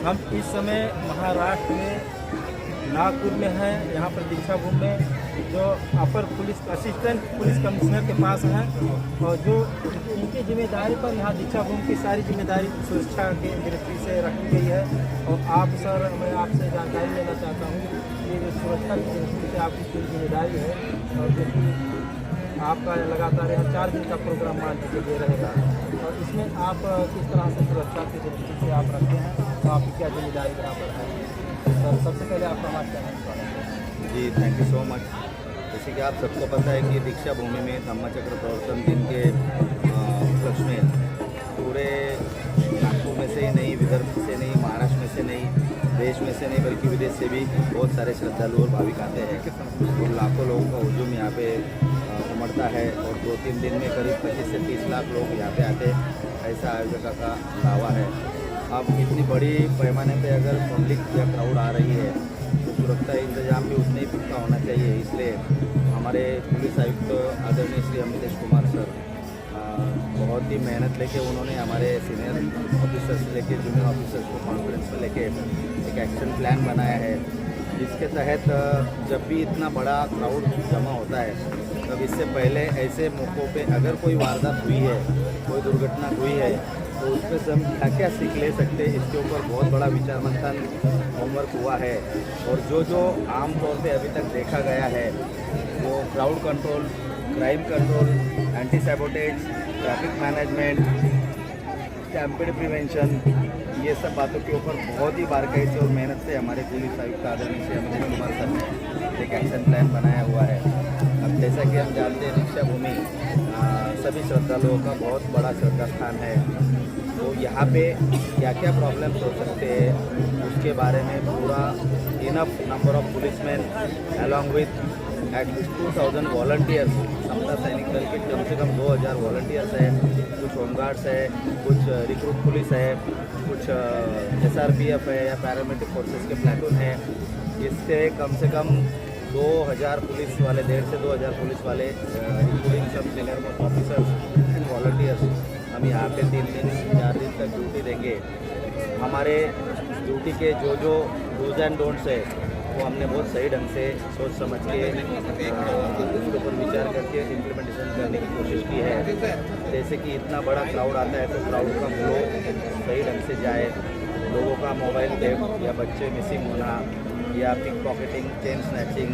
हम इस समय महाराष्ट्र में नागपुर में हैं। यहाँ पर दीक्षाभूमि में जो अपर पुलिस असिस्टेंट पुलिस कमिश्नर के पास हैं और जो इनकी जिम्मेदारी पर यहाँ दीक्षाभूमि की सारी जिम्मेदारी सुरक्षा के दृष्टि से रखी गई है। और आप सर, मैं आपसे जानकारी लेना चाहता हूँ कि जो सुरक्षा की दृष्टि से आपकी पूरी जिम्मेदारी है और जो कि आपका लगातार यहाँ 4 दिन का प्रोग्राम मान लीजिए दे रहेगा, और इसमें आप किस तरह से सुरक्षा की दृष्टि से आप रखते हैं, तो आपकी क्या जिम्मेदारी यहाँ पर है? सर, सबसे पहले आपका हमारे चैनल पर जी, थैंक यू सो मच। जैसे कि आप सबको पता है कि दीक्षाभूमि में धम्मचक्र प्रवर्तन दिन के उपलक्ष्य में पूरे नागपुर में से ही नहीं, विदर्भ से नहीं, महाराष्ट्र में से नहीं, देश में से नहीं, बल्कि विदेश से भी बहुत सारे श्रद्धालु और भाविक आते हैं और लाखों लोगों का हुजूम यहाँ पे उमड़ता है। और 2-3 दिन में करीब 25 से 30 लाख लोग यहाँ पे आते हैं, ऐसा आयोजकों का दावा है। अब इतनी बड़ी पैमाने पे अगर पब्लिक या क्राउड आ रही है तो सुरक्षा इंतजाम भी उतने ही पुख्ता होना चाहिए। इसलिए हमारे पुलिस आयुक्त आदरणीय श्री अमितेश कुमार सर बहुत ही मेहनत लेके उन्होंने हमारे सीनियर ऑफिसर्स से लेके जूनियर ऑफिसर्स को कॉन्फ्रेंस में लेके एक एक्शन प्लान बनाया है, जिसके तहत जब भी इतना बड़ा क्राउड जमा होता है तब इससे पहले ऐसे मौक़ों पे अगर कोई वारदात हुई है, कोई दुर्घटना हुई है, तो उस पर से हम क्या क्या सीख ले सकते हैं, इसके ऊपर बहुत बड़ा विचार मंथन होमवर्क हुआ है। और जो आम तौर पे अभी तक देखा गया है वो crowd control, crime control, anti sabotage, traffic management, stampede prevention, ये सब बातों के ऊपर बहुत ही बारीकी से और मेहनत से हमारे पुलिस आयुक्त आदरणीय श्री अमितेश कुमार सर ने एक एक्शन प्लान बनाया हुआ है। अब जैसा कि हम जानते हैं दीक्षाभूमि सभी श्रद्धालुओं का बहुत बड़ा श्रद्धा स्थान है, तो यहाँ पे क्या क्या प्रॉब्लम्स हो सकते हैं उसके बारे में पूरा enough number of policeman along with at least 2000 volunteers, Samata Sainik Dal के कम से कम 2000 वॉलंटियर्स हैं, कुछ होमगार्ड्स है, कुछ रिक्रूट पुलिस है, कुछ SRPF है या पैरामिलिट्री फोर्सेस के प्लाटून है। इससे कम से कम 2000 पुलिस वाले, 1.5 से 2000 पुलिस वाले इंक्लूडिंग सब senior most officers and volunteers हम यहाँ पे 3 दिन 4 दिन तक ड्यूटी देंगे। हमारे ड्यूटी के जो डूज एंड डोंट्स है वो हमने बहुत सही ढंग से सोच समझ के उसके ऊपर विचार करके इम्प्लीमेंटेशन करने की कोशिश की है। जैसे कि इतना बड़ा क्राउड आता है तो क्राउड का फ्लो सही ढंग से जाए, लोगों का मोबाइल थेफ्ट या बच्चे मिसिंग होना या pickpocketing, chain snatching,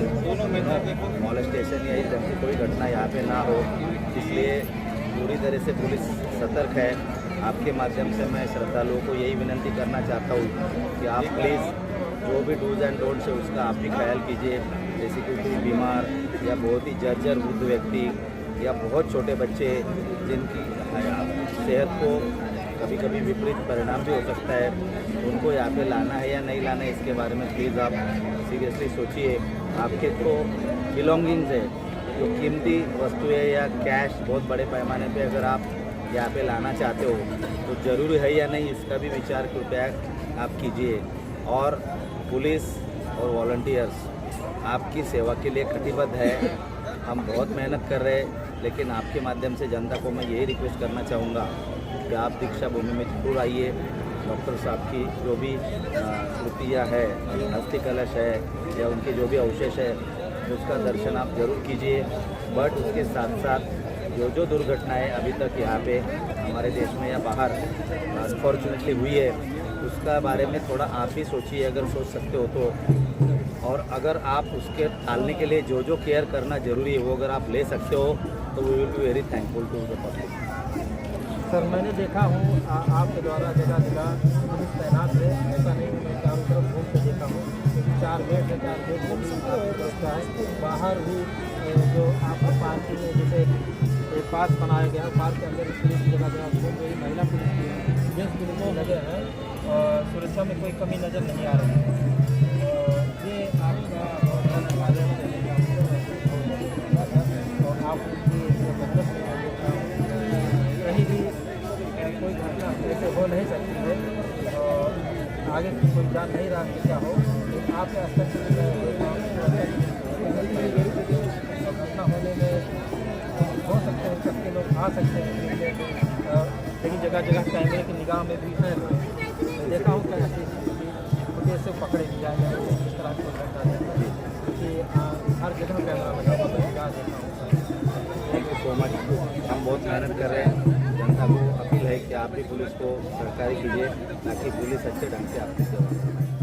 molestation या इस ढंग की कोई घटना यहाँ पे ना हो, इसलिए पूरी तरह से पुलिस सतर्क है। आपके माध्यम से मैं श्रद्धालुओं को यही विनंती करना चाहता हूँ कि आप प्लीज़ जो भी डूज एंड डोंट्स है उसका आप भी ख्याल कीजिए। जैसे कि कोई बीमार या बहुत ही जर्जर वृद्ध व्यक्ति या बहुत छोटे बच्चे जिनकी सेहत को कभी कभी विपरीत परिणाम भी हो सकता है, उनको यहाँ पे लाना है या नहीं लाना है इसके बारे में प्लीज़ आप सीरियसली सोचिए। आपके तो बिलोंगिंग्स है, जो कीमती वस्तुएं या कैश बहुत बड़े पैमाने पे अगर आप यहाँ पे लाना चाहते हो तो ज़रूरी है या नहीं इसका भी विचार कृपया आप कीजिए। और पुलिस और वॉलंटियर्स आपकी सेवा के लिए कटिबद्ध है, हम बहुत मेहनत कर रहे हैं, लेकिन आपके माध्यम से जनता को मैं यही रिक्वेस्ट करना चाहूँगा कि आप दीक्षाभूमि में जरूर आइए। डॉक्टर साहब की जो भी कृतियाँ है, अस्थि कलश है या उनके जो भी अवशेष है उसका दर्शन आप जरूर कीजिए। बट उसके साथ साथ जो दुर्घटनाएं अभी तक यहाँ पे हमारे देश में या बाहर अनफॉर्चुनेटली हुई है उसका बारे में थोड़ा आप भी सोचिए, अगर सोच सकते हो तो। और अगर आप उसके टालने के लिए जो केयर करना ज़रूरी है वो अगर आप ले सकते हो तो we will be very thankful to the public. Sir, मैंने देखा हूँ आपके द्वारा जगह जगह पुलिस तैनात है, ऐसा नहीं मैं चारों तरफ घूम के देखा हूँ। 4 गेट है, 4 गेट को भी व्यवस्था है। बाहर भी जो आपका पार्किंग में जैसे एक पार्क बनाया गया है, पार्क के अंदर पुलिस जगह जगह घूम रही, महिला पुलिस भी है, जेंट्स पुलिस भी नजर है और सुरक्षा में कोई कमी नज़र नहीं आ रही है। ये आपका धन्यवाद और आपकी मेहनत में कहीं भी कोई घटना ऐसे हो नहीं सकती है और आगे की कोई जान नहीं रहा क्या हो, तो आपके स्तर घटना होने में हो सकते हैं, सबके लोग आ सकते हैं, लेकिन जगह जगह कैमरे की निगाह में भी है। देखा हूँ क्या कैसे पकड़े जाए जाए इस तरह की घटना है कि हर जगह कैमरा लगा हुआ है, क्या देखा होगा। Thank you so much. हम बहुत मेहनत कर रहे हैं। जनता को अपील है कि आप भी पुलिस को सहकारी कीजिए ताकि पुलिस अच्छे ढंग से आपकी सेवा करे।